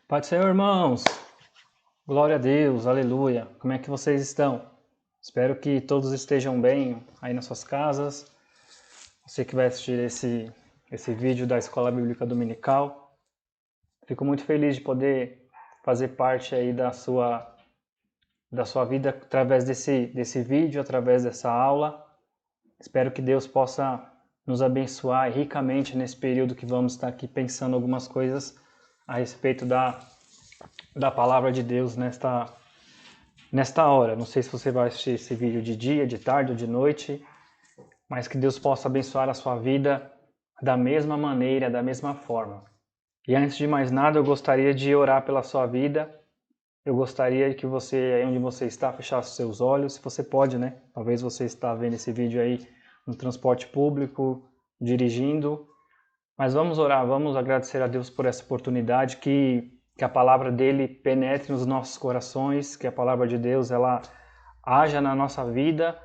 Pai do Senhor, irmãos, glória a Deus, aleluia. Como é que vocês estão? Espero que todos estejam bem aí nas suas casas. Você que vai assistir esse vídeo da Escola Bíblica Dominical. Fico muito feliz de poder fazer parte aí da sua vida através desse vídeo, através dessa aula. Espero que Deus possa nos abençoar ricamente nesse período que vamos estar aqui pensando algumas coisas a respeito da palavra de Deus nesta hora. Não sei se você vai assistir esse vídeo de dia, de tarde ou de noite, mas que Deus possa abençoar a sua vida da mesma maneira, da mesma forma. E antes de mais nada, eu gostaria de orar pela sua vida. Eu gostaria que você, aí onde você está, fechasse os seus olhos, se você pode, né? Talvez você está vendo esse vídeo aí no transporte público, dirigindo. Mas vamos orar, vamos agradecer a Deus por essa oportunidade, que a palavra dele penetre nos nossos corações, que a palavra de Deus ela haja na nossa vida,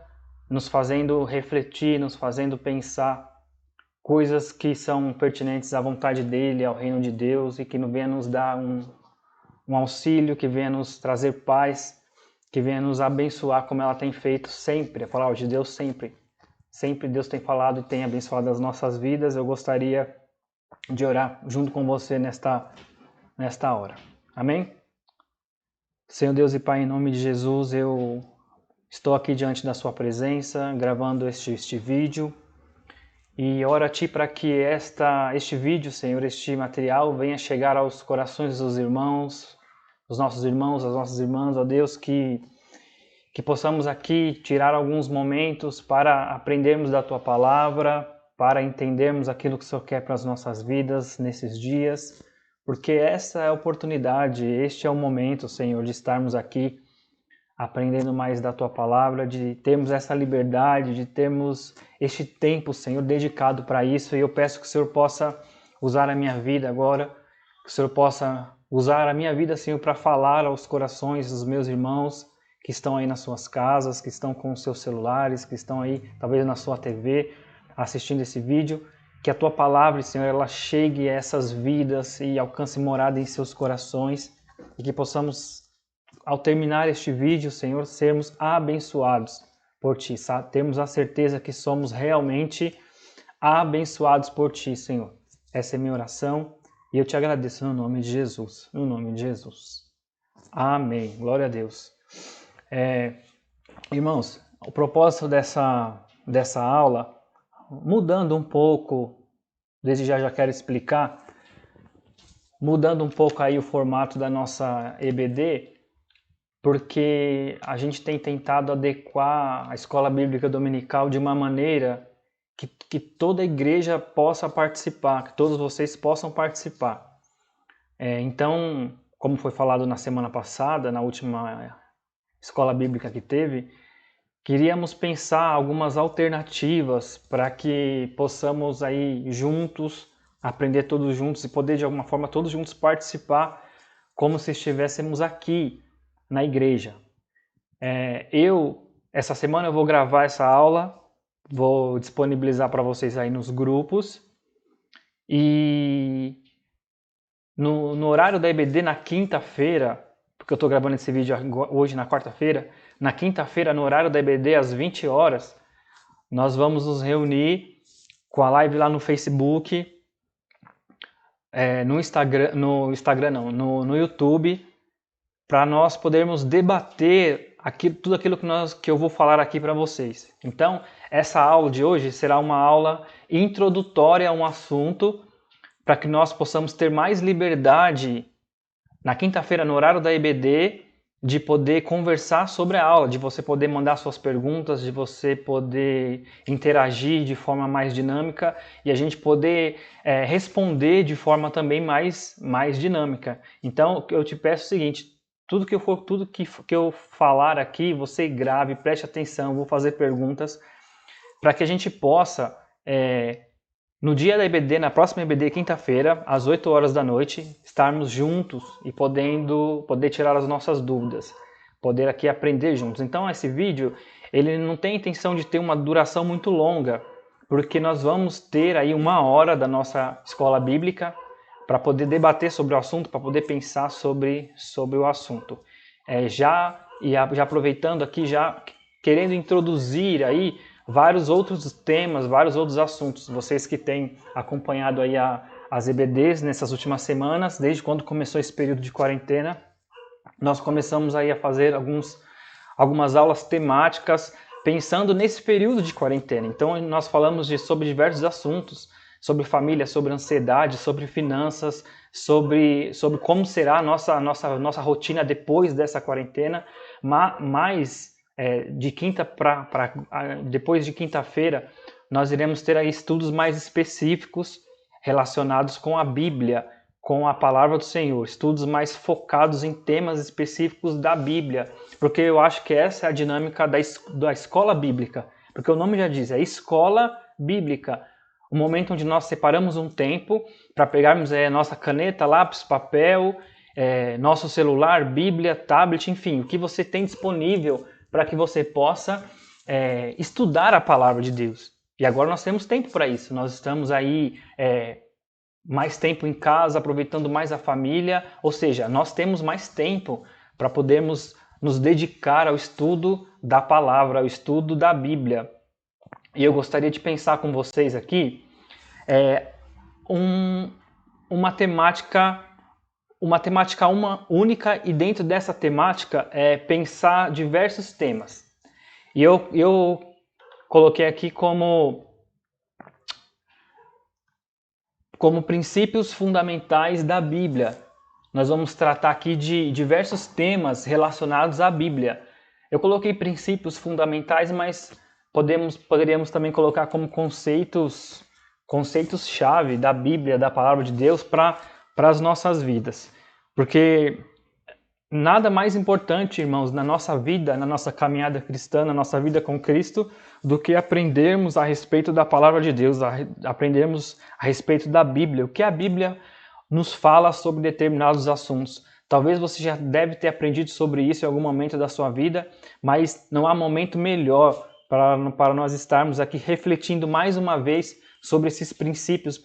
nos fazendo refletir, nos fazendo pensar coisas que são pertinentes à vontade dele, ao reino de Deus, e que venha nos dar um auxílio, que venha nos trazer paz, que venha nos abençoar como ela tem feito sempre, a palavra de Deus sempre. Sempre Deus tem falado e tem abençoado as nossas vidas. Eu gostaria de orar junto com você nesta hora. Amém? Senhor Deus e Pai, em nome de Jesus, eu estou aqui diante da sua presença, gravando este vídeo. E oro a Ti para que este vídeo, Senhor, este material venha chegar aos corações dos irmãos, os nossos irmãos, as nossas irmãs, ó Deus, que possamos aqui tirar alguns momentos para aprendermos da Tua palavra, para entendermos aquilo que o Senhor quer para as nossas vidas nesses dias, porque essa é a oportunidade, este é o momento, Senhor, de estarmos aqui aprendendo mais da Tua palavra, de termos essa liberdade, de termos este tempo, Senhor, dedicado para isso. E eu peço que o Senhor possa usar a minha vida agora, que o Senhor possa usar a minha vida, Senhor, para falar aos corações dos meus irmãos que estão aí nas suas casas, que estão com os seus celulares, que estão aí talvez na sua TV assistindo esse vídeo. Que a Tua palavra, Senhor, ela chegue a essas vidas e alcance morada em seus corações, e que possamos, ao terminar este vídeo, Senhor, sermos abençoados por Ti, sabe? Temos a certeza que somos realmente abençoados por Ti, Senhor. Essa é a minha oração e eu Te agradeço no nome de Jesus. No nome de Jesus. Amém. Glória a Deus. Irmãos, o propósito dessa aula, mudando um pouco, desde já quero explicar, mudando um pouco aí o formato da nossa EBD, porque a gente tem tentado adequar a escola bíblica dominical de uma maneira que toda a igreja possa participar, que todos vocês possam participar. Então, como foi falado na semana passada, na última escola bíblica que teve, queríamos pensar algumas alternativas para que possamos aí juntos, aprender todos juntos e poder de alguma forma todos juntos participar como se estivéssemos aqui na igreja. Essa semana eu vou gravar essa aula, vou disponibilizar para vocês aí nos grupos, e no horário da EBD na quinta-feira, porque eu estou gravando esse vídeo hoje na quarta-feira, na quinta-feira no horário da EBD às 20 horas, nós vamos nos reunir com a live lá no Facebook, no YouTube, para nós podermos debater tudo aquilo que eu vou falar aqui para vocês. Então, essa aula de hoje será uma aula introdutória a um assunto, para que nós possamos ter mais liberdade na quinta-feira, no horário da EBD, de poder conversar sobre a aula, de você poder mandar suas perguntas, de você poder interagir de forma mais dinâmica e a gente poder responder de forma também mais dinâmica. Então, eu te peço o seguinte: tudo que eu falar aqui, você grave, preste atenção, vou fazer perguntas para que a gente possa, no dia da EBD, na próxima EBD, quinta-feira, às 8 horas da noite, estarmos juntos e poder tirar as nossas dúvidas, poder aqui aprender juntos. Então, esse vídeo, ele não tem intenção de ter uma duração muito longa, porque nós vamos ter aí 1 hora da nossa escola bíblica para poder debater sobre o assunto, para poder pensar sobre o assunto. Já aproveitando aqui, já querendo introduzir aí vários outros temas, vários outros assuntos. Vocês que têm acompanhado aí as EBDs nessas últimas semanas, desde quando começou esse período de quarentena, nós começamos aí a fazer algumas aulas temáticas pensando nesse período de quarentena. Então nós falamos sobre diversos assuntos, sobre família, sobre ansiedade, sobre finanças, sobre como será a nossa rotina depois dessa quarentena, mas depois de quinta-feira nós iremos ter aí estudos mais específicos relacionados com a Bíblia, com a palavra do Senhor, estudos mais focados em temas específicos da Bíblia, porque eu acho que essa é a dinâmica da escola bíblica, porque o nome já diz, é escola bíblica, o momento onde nós separamos um tempo para pegarmos nossa caneta, lápis, papel, nosso celular, Bíblia, tablet, enfim, o que você tem disponível para que você possa estudar a palavra de Deus. E agora nós temos tempo para isso, nós estamos aí mais tempo em casa, aproveitando mais a família, ou seja, nós temos mais tempo para podermos nos dedicar ao estudo da palavra, ao estudo da Bíblia. E eu gostaria de pensar com vocês aqui uma temática única, e dentro dessa temática pensar diversos temas. E eu coloquei aqui como princípios fundamentais da Bíblia. Nós vamos tratar aqui de diversos temas relacionados à Bíblia. Eu coloquei princípios fundamentais, mas poderíamos também colocar como conceitos-chave da Bíblia, da palavra de Deus para as nossas vidas. Porque nada mais importante, irmãos, na nossa vida, na nossa caminhada cristã, na nossa vida com Cristo, do que aprendermos a respeito da palavra de Deus, aprendermos a respeito da Bíblia, o que a Bíblia nos fala sobre determinados assuntos. Talvez você já deve ter aprendido sobre isso em algum momento da sua vida, mas não há momento melhor para nós estarmos aqui refletindo mais uma vez sobre esses princípios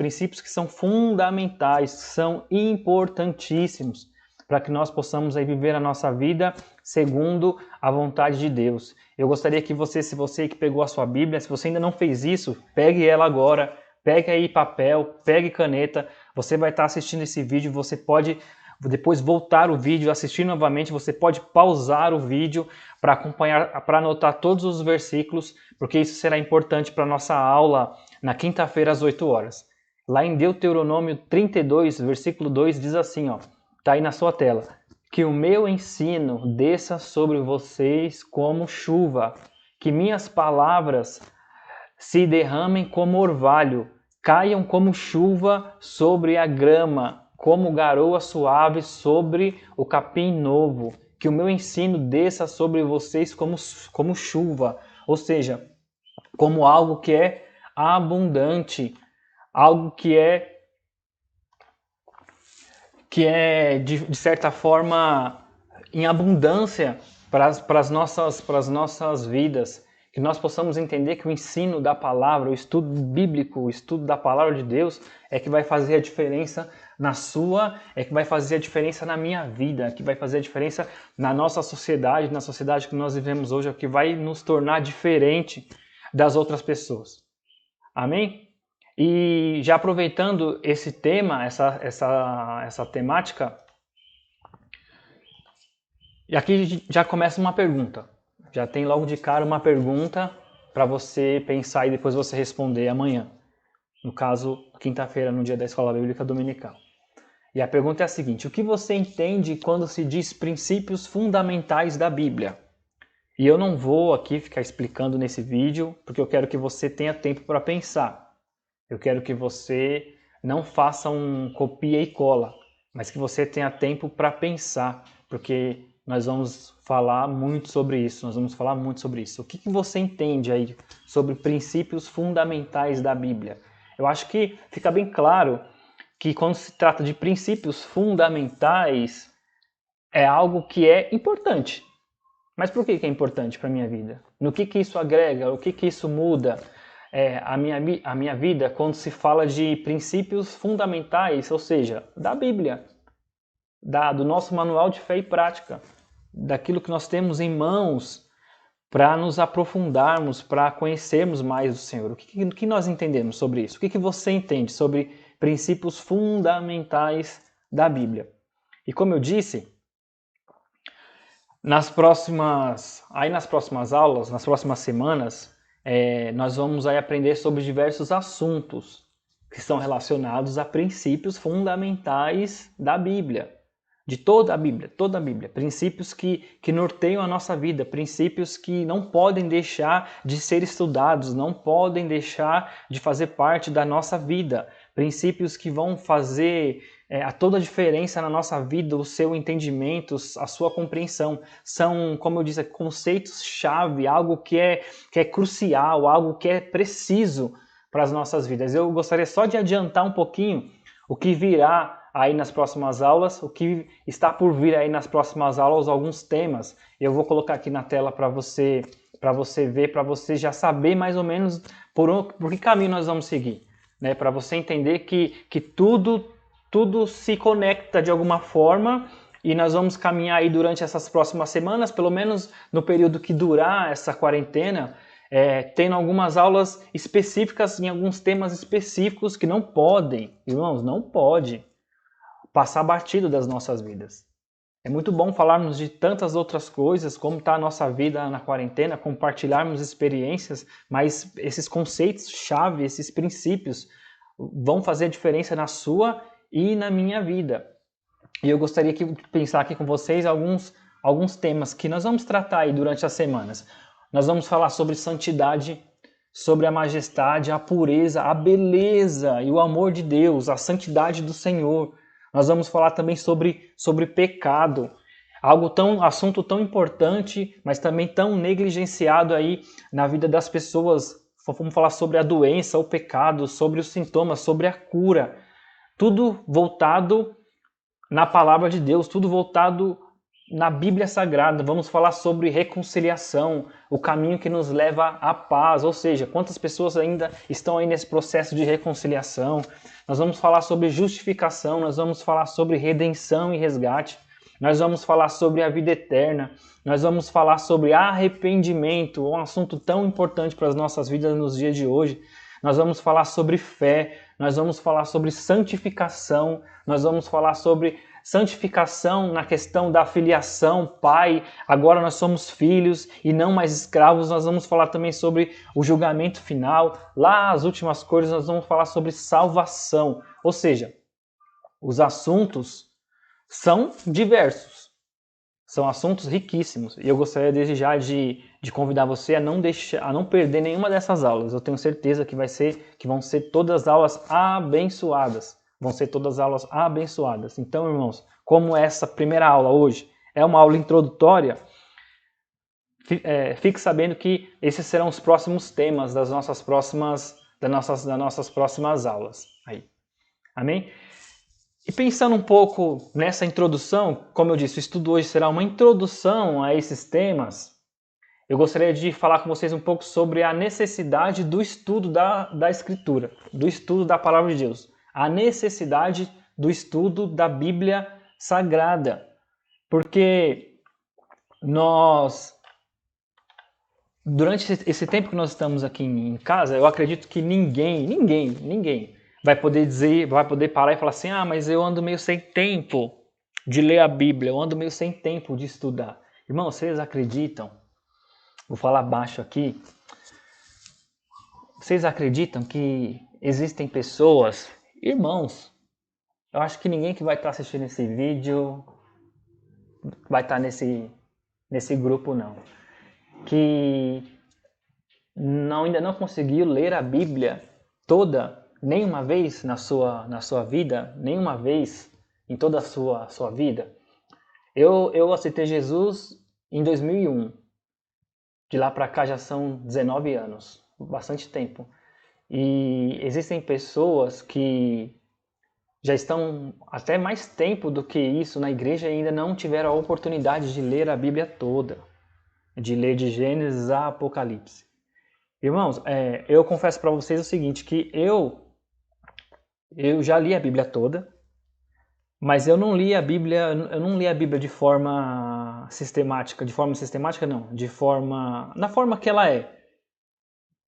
que são fundamentais, são importantíssimos, para que nós possamos aí viver a nossa vida segundo a vontade de Deus. Eu gostaria que se você que pegou a sua Bíblia, se você ainda não fez isso, pegue ela agora, pegue aí papel, pegue caneta, você vai estar assistindo esse vídeo, você pode depois voltar o vídeo, assistir novamente, você pode pausar o vídeo para acompanhar, para anotar todos os versículos, porque isso será importante para a nossa aula na quinta-feira às 8 horas. Lá em Deuteronômio 32, versículo 2, diz assim, está aí na sua tela: que o meu ensino desça sobre vocês como chuva, que minhas palavras se derramem como orvalho, caiam como chuva sobre a grama, como garoa suave sobre o capim novo, que o meu ensino desça sobre vocês como chuva, ou seja, como algo que é abundante, algo que é de certa forma em abundância para as nossas vidas, que nós possamos entender que o ensino da palavra, o estudo bíblico, o estudo da palavra de Deus é que vai fazer a diferença na sua, é que vai fazer a diferença na minha vida, é que vai fazer a diferença na nossa sociedade, na sociedade que nós vivemos hoje, é que vai nos tornar diferente das outras pessoas. Amém? E já aproveitando esse tema, essa temática, e aqui já começa uma pergunta. Já tem logo de cara uma pergunta para você pensar e depois você responder amanhã. No caso, quinta-feira, no dia da Escola Bíblica Dominical. E a pergunta é a seguinte: o que você entende quando se diz princípios fundamentais da Bíblia? E eu não vou aqui ficar explicando nesse vídeo, porque eu quero que você tenha tempo para pensar. Eu quero que você não faça um copia e cola, mas que você tenha tempo para pensar, porque nós vamos falar muito sobre isso, O que você entende aí sobre princípios fundamentais da Bíblia? Eu acho que fica bem claro que quando se trata de princípios fundamentais, é algo que é importante. Mas por que é importante para a minha vida? No que isso agrega? O que isso muda? a minha vida quando se fala de princípios fundamentais, ou seja, da Bíblia, do nosso manual de fé e prática, daquilo que nós temos em mãos para nos aprofundarmos, para conhecermos mais do Senhor. O que nós entendemos sobre isso? O que você entende sobre princípios fundamentais da Bíblia? E como eu disse, nas próximas aulas, nas próximas semanas, nós vamos aí aprender sobre diversos assuntos que são relacionados a princípios fundamentais da Bíblia. De toda a Bíblia, princípios que norteiam a nossa vida, princípios que não podem deixar de ser estudados, não podem deixar de fazer parte da nossa vida, princípios que vão fazer toda a diferença na nossa vida, o seu entendimento, a sua compreensão. São, como eu disse, conceitos-chave, algo que é crucial, algo que é preciso para as nossas vidas. Eu gostaria só de adiantar um pouquinho o que virá aí nas próximas aulas, o que está por vir aí nas próximas aulas, alguns temas. Eu vou colocar aqui na tela para você ver, para você já saber mais ou menos por que caminho nós vamos seguir, né? Para você entender que tudo se conecta de alguma forma e nós vamos caminhar aí durante essas próximas semanas, pelo menos no período que durar essa quarentena, tendo algumas aulas específicas em alguns temas específicos que não podem, irmãos, não pode passar batido das nossas vidas. É muito bom falarmos de tantas outras coisas, como está a nossa vida na quarentena, compartilharmos experiências, mas esses conceitos-chave, esses princípios vão fazer a diferença na sua e na minha vida. E eu gostaria de pensar aqui com vocês alguns temas que nós vamos tratar aí durante as semanas. Nós vamos falar sobre santidade, sobre a majestade, a pureza, a beleza e o amor de Deus, a santidade do Senhor. Nós vamos falar também sobre pecado, assunto tão importante, mas também tão negligenciado aí na vida das pessoas. Vamos falar sobre a doença, o pecado, sobre os sintomas, sobre a cura. Tudo voltado na palavra de Deus, tudo voltado na Bíblia Sagrada. Vamos falar sobre reconciliação, o caminho que nos leva à paz, ou seja, quantas pessoas ainda estão aí nesse processo de reconciliação. Nós vamos falar sobre justificação, nós vamos falar sobre redenção e resgate, nós vamos falar sobre a vida eterna, nós vamos falar sobre arrependimento, um assunto tão importante para as nossas vidas nos dias de hoje. Nós vamos falar sobre fé, nós vamos falar sobre santificação, nós vamos falar sobre santificação na questão da filiação, pai, agora nós somos filhos e não mais escravos. Nós vamos falar também sobre o julgamento final. Lá, as últimas coisas, nós vamos falar sobre salvação. Ou seja, os assuntos são diversos, são assuntos riquíssimos. E eu gostaria desde já de convidar você a não perder nenhuma dessas aulas. Eu tenho certeza que vão ser todas aulas abençoadas. Vão ser todas aulas abençoadas. Então, irmãos, como essa primeira aula hoje é uma aula introdutória, fique sabendo que esses serão os próximos temas das nossas próximas aulas. Aí. Amém? E pensando um pouco nessa introdução, como eu disse, o estudo hoje será uma introdução a esses temas. Eu gostaria de falar com vocês um pouco sobre a necessidade do estudo da Escritura, do estudo da Palavra de Deus. A necessidade do estudo da Bíblia Sagrada. Porque durante esse tempo que nós estamos aqui em casa, eu acredito que ninguém vai poder parar e falar assim, mas eu ando meio sem tempo de ler a Bíblia, eu ando meio sem tempo de estudar. Irmão, vocês acreditam? Vou falar baixo aqui. Vocês acreditam que existem pessoas, irmãos, eu acho que ninguém que vai estar assistindo esse vídeo vai estar nesse grupo não, que ainda não conseguiu ler a Bíblia toda, nenhuma vez na sua vida, nenhuma vez em toda a sua vida. Eu aceitei Jesus em 2001, de lá para cá já são 19 anos, bastante tempo. E existem pessoas que já estão até mais tempo do que isso na igreja e ainda não tiveram a oportunidade de ler a Bíblia toda, de ler de Gênesis a Apocalipse. Irmãos, eu confesso para vocês o seguinte, que eu já li a Bíblia toda, mas eu não li a Bíblia de forma sistemática não, na forma que ela é.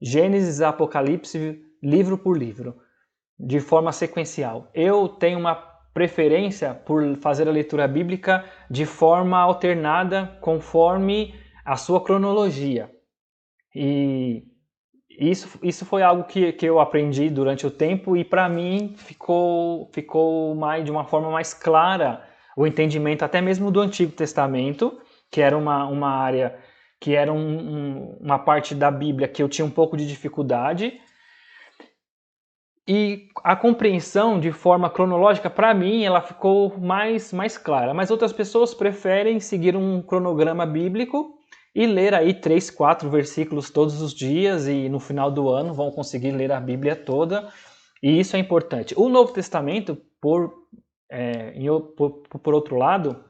Gênesis, Apocalipse, livro por livro, de forma sequencial. Eu tenho uma preferência por fazer a leitura bíblica de forma alternada, conforme a sua cronologia. E isso foi algo que eu aprendi durante o tempo e para mim ficou de uma forma mais clara o entendimento até mesmo do Antigo Testamento, que era uma área, que era uma parte da Bíblia que eu tinha um pouco de dificuldade. E a compreensão de forma cronológica, para mim, ela ficou mais clara. Mas outras pessoas preferem seguir um cronograma bíblico e ler aí 3, 4 versículos todos os dias e no final do ano vão conseguir ler a Bíblia toda. E isso é importante. O Novo Testamento, por outro lado,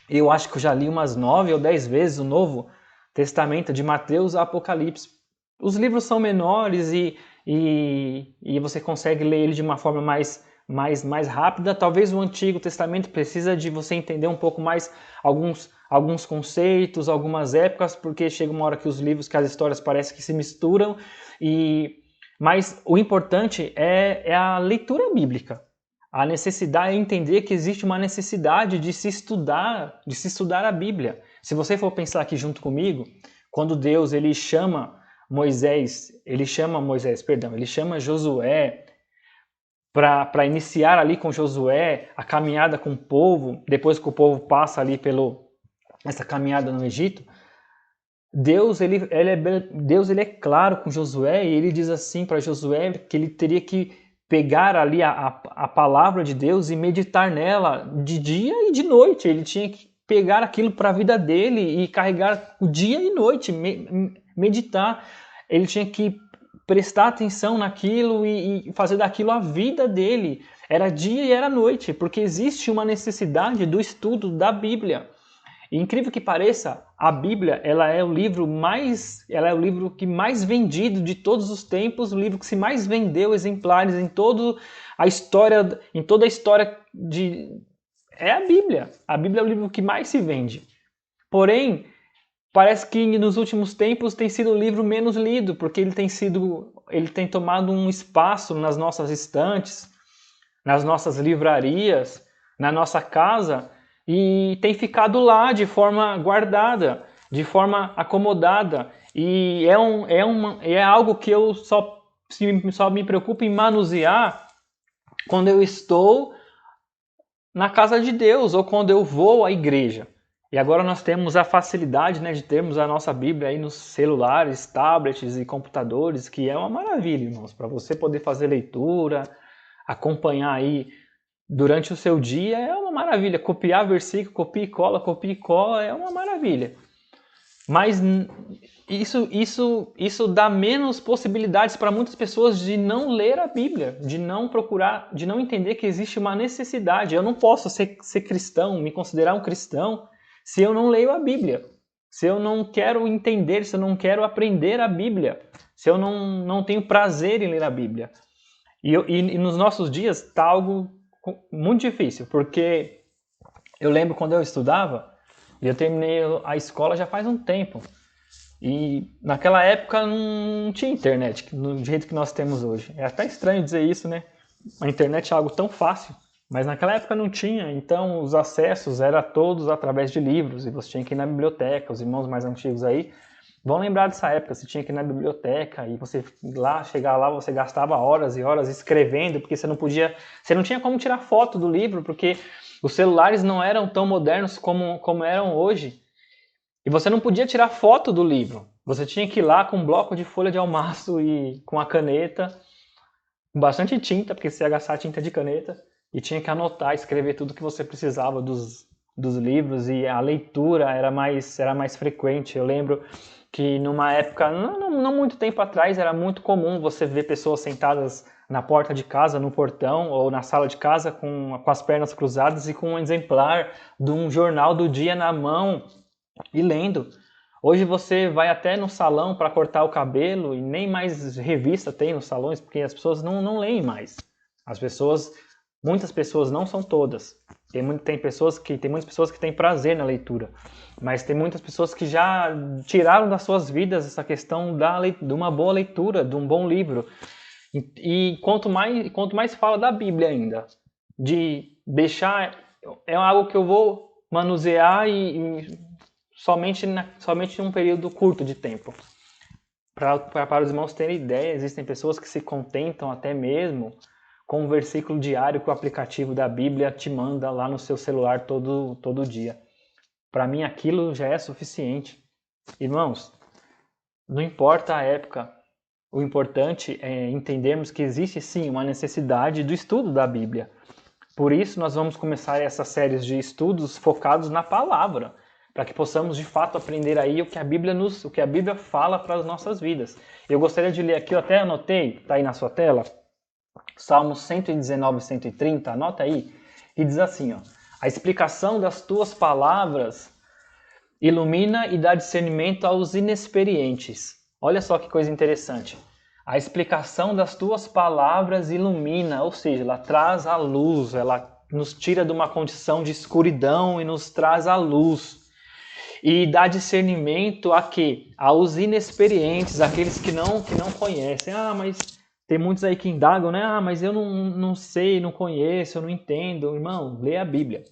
eu acho que eu já li umas 9 ou 10 vezes o Novo Testamento, de Mateus a Apocalipse. Os livros são menores e você consegue ler ele de uma forma mais rápida. Talvez o Antigo Testamento precisa de você entender um pouco mais alguns conceitos, algumas épocas, porque chega uma hora que os livros, que as histórias parecem que se misturam. Mas o importante é a leitura bíblica. A necessidade é entender que existe uma necessidade de se estudar a Bíblia. Se você for pensar aqui junto comigo, quando Deus ele chama Josué para iniciar ali com Josué a caminhada com o povo, depois que o povo passa ali essa caminhada no Egito, Deus ele é claro com Josué e ele diz assim para Josué que ele teria que pegar ali a palavra de Deus e meditar nela de dia e de noite. Ele tinha que pegar aquilo para a vida dele e carregar o dia e noite, meditar. Ele tinha que prestar atenção naquilo e fazer daquilo a vida dele. Era dia e era noite, porque existe uma necessidade do estudo da Bíblia. E incrível que pareça, a Bíblia ela é o livro que mais vendido de todos os tempos, o livro que se mais vendeu exemplares em toda a história é a Bíblia. A Bíblia é o livro que mais se vende. Porém, parece que nos últimos tempos tem sido o livro menos lido, porque ele tem tomado um espaço nas nossas estantes, nas nossas livrarias, na nossa casa, e tem ficado lá de forma guardada, de forma acomodada. E é algo que eu só me preocupo em manusear quando eu estou na casa de Deus ou quando eu vou à igreja. E agora nós temos a facilidade, né, de termos a nossa Bíblia aí nos celulares, tablets e computadores, que é uma maravilha, irmãos, para você poder fazer leitura, acompanhar aí durante o seu dia, é uma maravilha. Copiar versículo, copia e cola, é uma maravilha. Mas isso dá menos possibilidades para muitas pessoas de não ler a Bíblia, de não procurar, de não entender que existe uma necessidade. Eu não posso ser cristão, me considerar um cristão, se eu não leio a Bíblia, se eu não quero entender, se eu não quero aprender a Bíblia, se eu não tenho prazer em ler a Bíblia. E nos nossos dias está algo muito difícil, porque eu lembro quando eu estudava, e eu terminei a escola já faz um tempo, e naquela época não tinha internet do jeito que nós temos hoje. É até estranho dizer isso, né? A internet é algo tão fácil, mas naquela época não tinha, então os acessos eram todos através de livros, e você tinha que ir na biblioteca. Os irmãos mais antigos aí vão lembrar dessa época, você tinha que ir na biblioteca, e chegar lá, você gastava horas e horas escrevendo, porque você não tinha como tirar foto do livro, porque os celulares não eram tão modernos como eram hoje, e você não podia tirar foto do livro, você tinha que ir lá com um bloco de folha de almaço e com a caneta, com bastante tinta, porque você ia gastar tinta de caneta, e tinha que anotar, escrever tudo que você precisava dos livros, e a leitura era mais frequente. Eu lembro que numa época, não muito tempo atrás, era muito comum você ver pessoas sentadas na porta de casa, no portão ou na sala de casa com as pernas cruzadas e com um exemplar de um jornal do dia na mão e lendo. Hoje você vai até no salão para cortar o cabelo e nem mais revista tem nos salões, porque as pessoas não leem mais. Muitas pessoas, não são todas. Tem muitas pessoas que têm prazer na leitura, mas tem muitas pessoas que já tiraram das suas vidas essa questão de uma boa leitura, de um bom livro. E quanto mais fala da Bíblia ainda, de deixar, é algo que eu vou manusear e somente em um período curto de tempo. Para os irmãos terem ideia, existem pessoas que se contentam até mesmo com um versículo diário que o aplicativo da Bíblia te manda lá no seu celular todo dia. Para mim aquilo já é suficiente. Irmãos, não importa a época, o importante é entendermos que existe sim uma necessidade do estudo da Bíblia. Por isso nós vamos começar essas séries de estudos focados na palavra, para que possamos de fato aprender aí o que a Bíblia fala para as nossas vidas. Eu gostaria de ler aqui, eu até anotei, está aí na sua tela, Salmos 119 e 130, anota aí, e diz assim, ó: a explicação das tuas palavras ilumina e dá discernimento aos inexperientes. Olha só que coisa interessante. A explicação das tuas palavras ilumina, ou seja, ela traz a luz, ela nos tira de uma condição de escuridão e nos traz a luz. E dá discernimento a quê? Aos inexperientes, aqueles que não conhecem. Mas tem muitos aí que indagam, né? Mas eu não sei, não conheço, eu não entendo. Irmão, lê a Bíblia.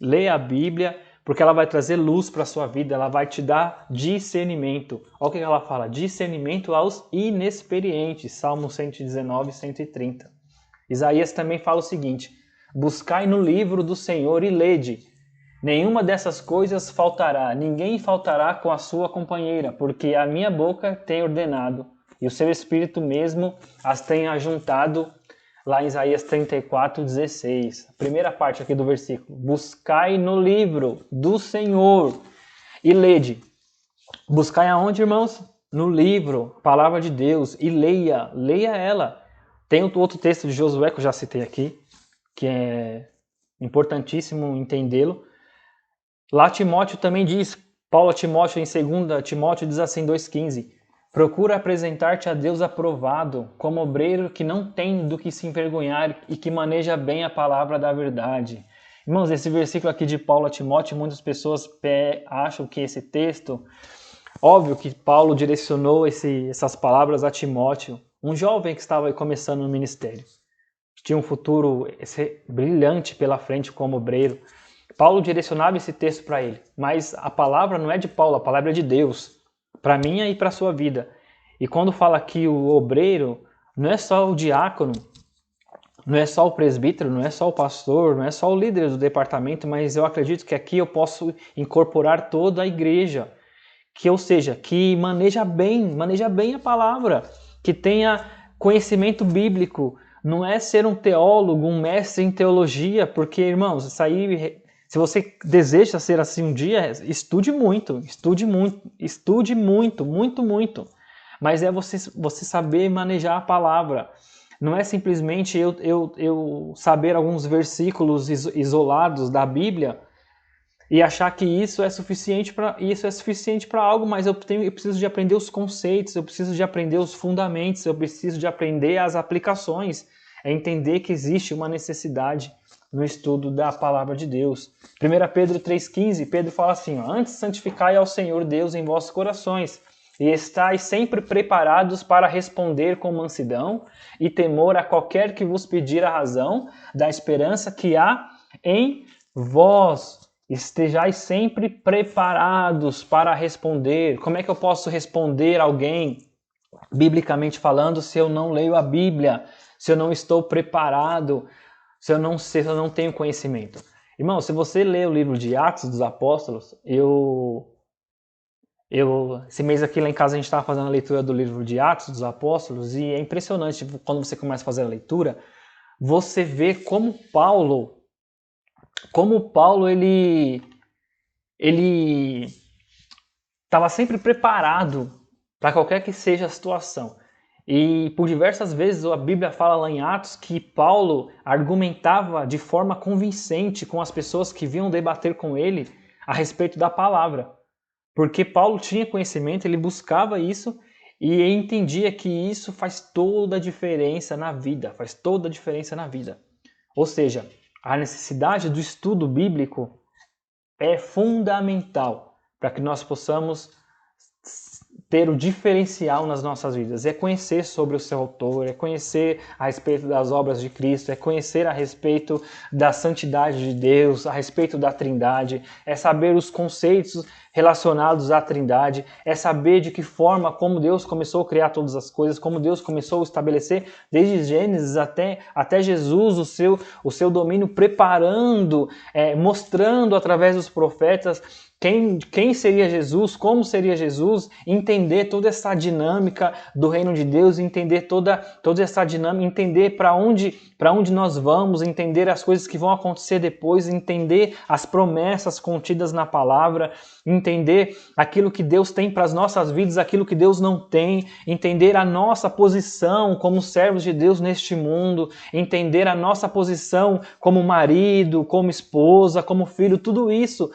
Lê a Bíblia, porque ela vai trazer luz para a sua vida, ela vai te dar discernimento. Olha o que ela fala, discernimento aos inexperientes, Salmo 119, 130. Isaías também fala o seguinte: buscai no livro do Senhor e lede. Nenhuma dessas coisas faltará, ninguém faltará com a sua companheira, porque a minha boca tem ordenado, e o seu espírito mesmo as tem ajuntado, lá em Isaías 34, 16. A primeira parte aqui do versículo. Buscai no livro do Senhor e lede. Buscai aonde, irmãos? No livro, palavra de Deus, e leia ela. Tem outro texto de Josué que eu já citei aqui, que é importantíssimo entendê-lo. Lá Timóteo também diz, Paulo a Timóteo em 2 Timóteo diz assim, 2,15: procura apresentar-te a Deus aprovado, como obreiro que não tem do que se envergonhar e que maneja bem a palavra da verdade. Irmãos, esse versículo aqui de Paulo a Timóteo, muitas pessoas acham que esse texto, óbvio que Paulo direcionou essas palavras a Timóteo, um jovem que estava começando no ministério. Tinha um futuro brilhante pela frente como obreiro. Paulo direcionava esse texto para ele, mas a palavra não é de Paulo, a palavra é de Deus, para mim e para a sua vida. E quando fala aqui o obreiro, não é só o diácono, não é só o presbítero, não é só o pastor, não é só o líder do departamento, mas eu acredito que aqui eu posso incorporar toda a igreja, ou seja, que maneja bem a palavra, que tenha conhecimento bíblico. Não é ser um teólogo, um mestre em teologia, porque, irmãos, isso aí, se você deseja ser assim um dia, estude muito. Mas é você saber manejar a palavra. Não é simplesmente eu saber alguns versículos isolados da Bíblia e achar que isso é suficiente para algo, mas eu preciso de aprender os conceitos, eu preciso de aprender os fundamentos, eu preciso de aprender as aplicações. É entender que existe uma necessidade no estudo da palavra de Deus. 1 Pedro 3,15, Pedro fala assim: antes santificai ao Senhor Deus em vossos corações, e estais sempre preparados para responder com mansidão e temor a qualquer que vos pedir a razão da esperança que há em vós. Estejais sempre preparados para responder. Como é que eu posso responder alguém, biblicamente falando, se eu não leio a Bíblia, se eu não estou preparado, se eu não tenho conhecimento? Irmão, se você ler o livro de Atos dos Apóstolos, esse mês aqui lá em casa a gente estava fazendo a leitura do livro de Atos dos Apóstolos, e é impressionante quando você começa a fazer a leitura, você vê como Paulo ele estava sempre preparado para qualquer que seja a situação. E por diversas vezes a Bíblia fala lá em Atos que Paulo argumentava de forma convincente com as pessoas que vinham debater com ele a respeito da palavra. Porque Paulo tinha conhecimento, ele buscava isso e entendia que isso faz toda a diferença na vida, faz toda a diferença na vida. Ou seja, a necessidade do estudo bíblico é fundamental para que nós possamos ter o diferencial nas nossas vidas. É conhecer sobre o seu autor, é conhecer a respeito das obras de Cristo, é conhecer a respeito da santidade de Deus, a respeito da Trindade, é saber os conceitos relacionados à Trindade, é saber de que forma, como Deus começou a criar todas as coisas, como Deus começou a estabelecer desde Gênesis até Jesus o seu domínio, preparando, mostrando através dos profetas quem seria Jesus, como seria Jesus, entender toda essa dinâmica do reino de Deus, entender toda essa dinâmica, entender para onde nós vamos, entender as coisas que vão acontecer depois, entender as promessas contidas na palavra, entender aquilo que Deus tem para as nossas vidas, aquilo que Deus não tem, entender a nossa posição como servos de Deus neste mundo, entender a nossa posição como marido, como esposa, como filho, tudo isso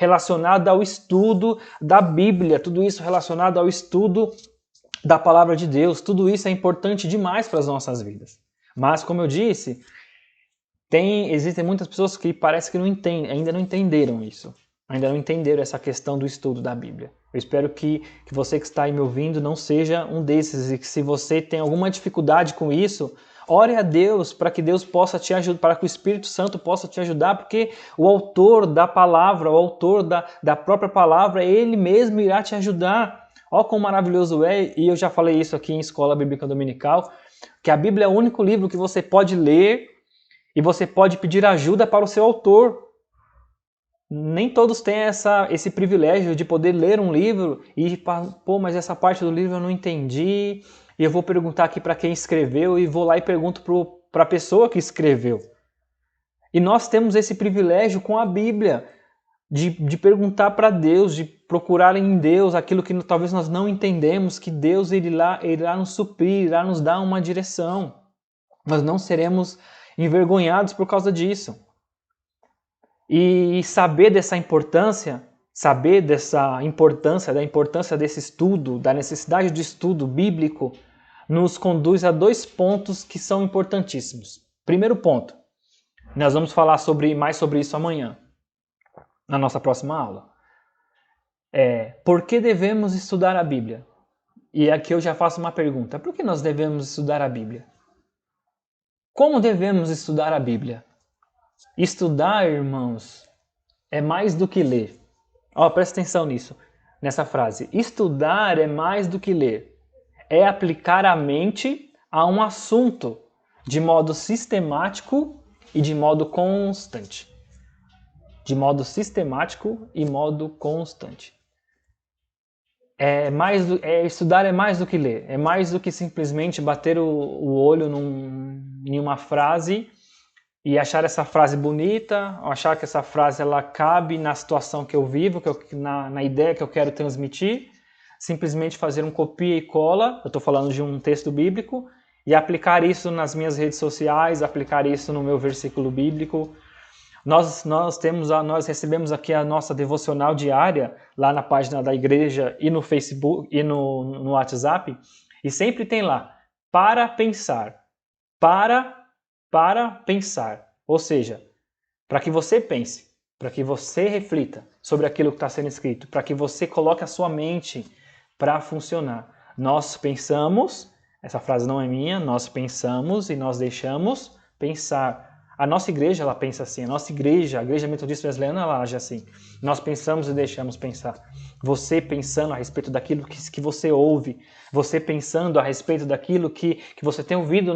relacionado ao estudo da Bíblia, tudo isso relacionado ao estudo da palavra de Deus, tudo isso é importante demais para as nossas vidas. Mas, como eu disse, existem muitas pessoas que parece que ainda não entenderam isso, ainda não entenderam essa questão do estudo da Bíblia. Eu espero que você que está aí me ouvindo não seja um desses, e que se você tem alguma dificuldade com isso, ore a Deus para que Deus possa te ajudar, para que o Espírito Santo possa te ajudar, porque o autor da palavra, o autor da própria palavra, ele mesmo irá te ajudar. Olha quão maravilhoso é, e eu já falei isso aqui em Escola Bíblica Dominical, que a Bíblia é o único livro que você pode ler e você pode pedir ajuda para o seu autor. Nem todos têm esse privilégio de poder ler um livro e, mas essa parte do livro eu não entendi, e eu vou perguntar aqui para quem escreveu e vou lá e pergunto para a pessoa que escreveu. E nós temos esse privilégio com a Bíblia, de perguntar para Deus, de procurar em Deus aquilo que talvez nós não entendemos, que Deus irá nos suprir, irá nos dar uma direção. Nós não seremos envergonhados por causa disso. E saber dessa importância, da importância desse estudo, da necessidade de estudo bíblico, nos conduz a 2 pontos que são importantíssimos. Primeiro ponto, nós vamos falar mais sobre isso amanhã, na nossa próxima aula. Por que devemos estudar a Bíblia? E aqui eu já faço uma pergunta, por que nós devemos estudar a Bíblia? Como devemos estudar a Bíblia? Estudar, irmãos, é mais do que ler. Presta atenção nessa frase. Estudar é mais do que ler. É aplicar a mente a um assunto de modo sistemático e de modo constante. De modo sistemático e modo constante. Estudar é mais do que ler. É mais do que simplesmente bater o olho em uma frase e achar essa frase bonita, ou achar que essa frase ela cabe na situação que eu vivo, na ideia que eu quero transmitir, simplesmente fazer um copia e cola, eu estou falando de um texto bíblico, e aplicar isso nas minhas redes sociais, aplicar isso no meu versículo bíblico. Nós recebemos aqui a nossa devocional diária, lá na página da igreja e no Facebook e no WhatsApp, e sempre tem lá, para pensar, para pensar, ou seja, para que você pense, para que você reflita sobre aquilo que está sendo escrito, para que você coloque a sua mente para funcionar. Nós pensamos, essa frase não é minha, nós pensamos e nós deixamos pensar. A nossa igreja, ela pensa assim, a Igreja Metodista Wesleyana, ela age assim. Nós pensamos e deixamos pensar. Você pensando a respeito daquilo que você ouve, você pensando a respeito daquilo que você tem ouvido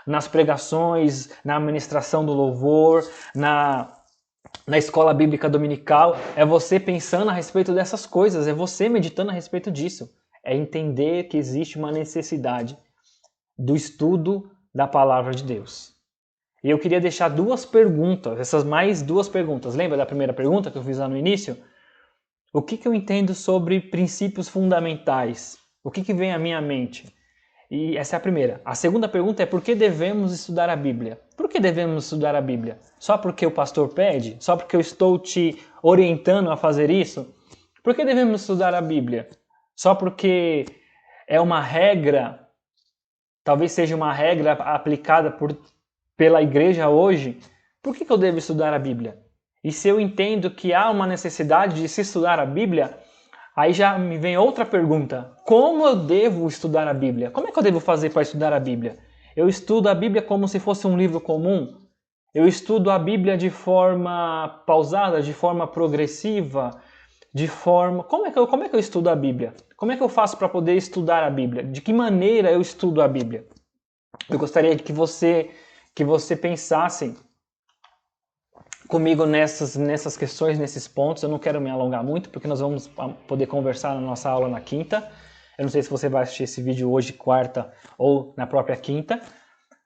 nas pregações, na ministração do louvor, na escola bíblica dominical, é você pensando a respeito dessas coisas, é você meditando a respeito disso. É entender que existe uma necessidade do estudo da palavra de Deus. E eu queria deixar 2 perguntas, essas mais 2 perguntas. Lembra da primeira pergunta que eu fiz lá no início? O que eu entendo sobre princípios fundamentais? O que vem à minha mente? E essa é a primeira. A segunda pergunta é por que devemos estudar a Bíblia? Por que devemos estudar a Bíblia? Só porque o pastor pede? Só porque eu estou te orientando a fazer isso? Por que devemos estudar a Bíblia? Só porque é uma regra, talvez seja uma regra aplicada pela igreja hoje? Por que eu devo estudar a Bíblia? E se eu entendo que há uma necessidade de se estudar a Bíblia, aí já me vem outra pergunta. Como eu devo estudar a Bíblia? Como é que eu devo fazer para estudar a Bíblia? Eu estudo a Bíblia como se fosse um livro comum? Eu estudo a Bíblia de forma pausada, de forma progressiva, de forma... Como é que eu estudo a Bíblia? Como é que eu faço para poder estudar a Bíblia? De que maneira eu estudo a Bíblia? Eu gostaria que você pensasse comigo nessas questões, nesses pontos. Eu não quero me alongar muito, porque nós vamos poder conversar na nossa aula na quinta. Eu não sei se você vai assistir esse vídeo hoje, quarta, ou na própria quinta,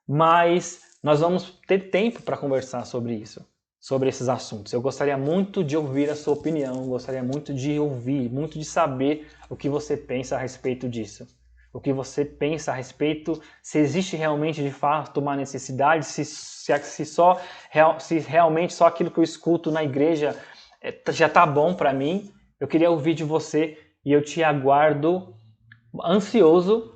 mas nós vamos ter tempo para conversar sobre isso, sobre esses assuntos. Eu gostaria muito de ouvir a sua opinião, gostaria muito de ouvir, muito de saber o que você pensa a respeito disso. O que você pensa a respeito, se existe realmente de fato uma necessidade, se realmente só aquilo que eu escuto na igreja já está bom para mim. Eu queria ouvir de você e eu te aguardo ansioso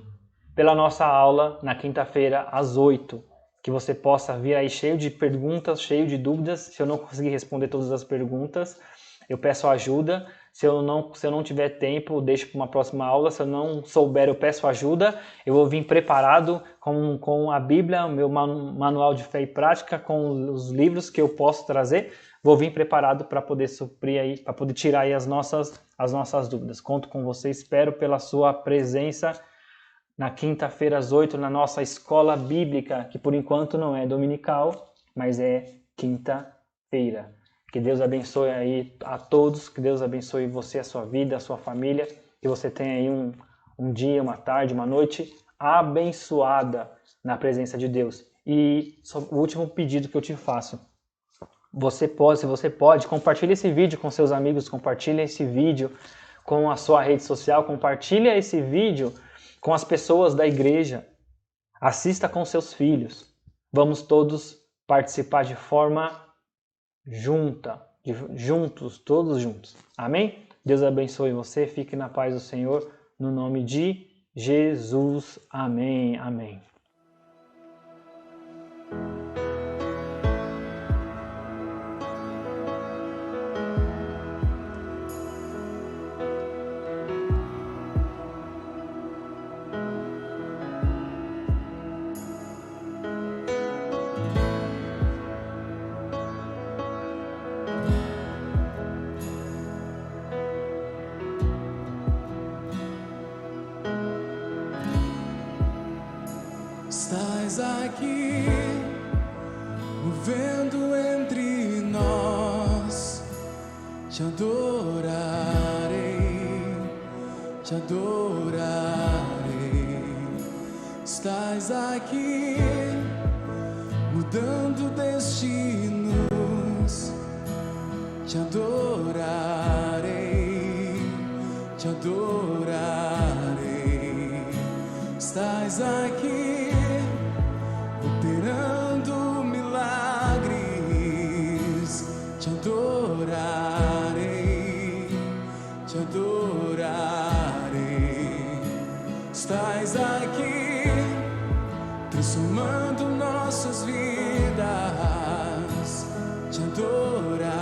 pela nossa aula na quinta-feira às 8. Que você possa vir aí cheio de perguntas, cheio de dúvidas. Se eu não conseguir responder todas as perguntas, eu peço ajuda. Se eu não tiver tempo, eu deixo para uma próxima aula. Se eu não souber, eu peço ajuda. Eu vou vir preparado com a Bíblia, o meu manual de fé e prática, com os livros que eu posso trazer. Vou vir preparado para poder suprir aí, para poder tirar aí as nossas dúvidas. Conto com você, espero pela sua presença na quinta-feira às 8 na nossa escola bíblica, que por enquanto não é dominical, mas é quinta-feira. Que Deus abençoe aí a todos, que Deus abençoe você, a sua vida, a sua família, que você tenha aí um dia, uma tarde, uma noite abençoada na presença de Deus. E o último pedido que eu te faço, se você pode, compartilhe esse vídeo com seus amigos, compartilhe esse vídeo com a sua rede social, compartilhe esse vídeo com as pessoas da igreja, assista com seus filhos. Vamos todos participar de forma juntos, todos juntos. Amém? Deus abençoe você, fique na paz do Senhor, no nome de Jesus. Amém, amém. Estás aqui, movendo entre nós. Te adorarei, te adorarei. Estás aqui, mudando destinos. Te adorarei, te adorarei. Estás aqui, operando milagres. Te adorarei, te adorarei. Estás aqui, transformando nossas vidas. Te adorarei,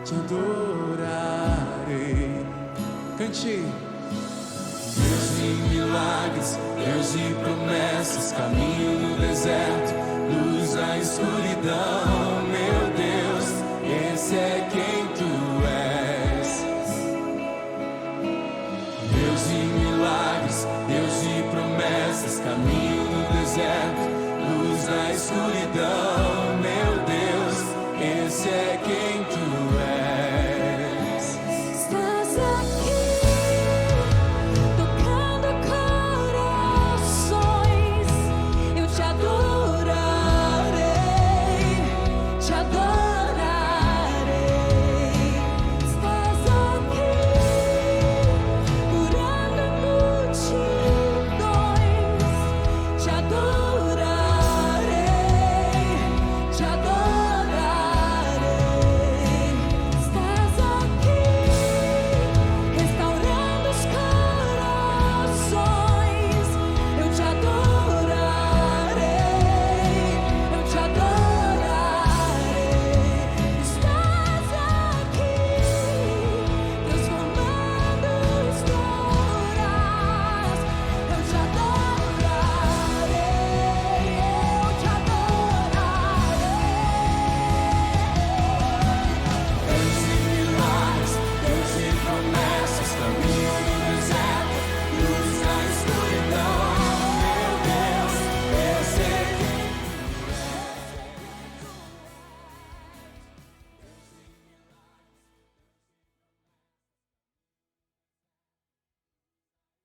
te adorarei. Cante. Deus de milagres, Deus de promessas, caminho no deserto, luz na escuridão. Meu Deus, esse é quem tu és. Deus de milagres, Deus de promessas, caminho no deserto, luz na escuridão.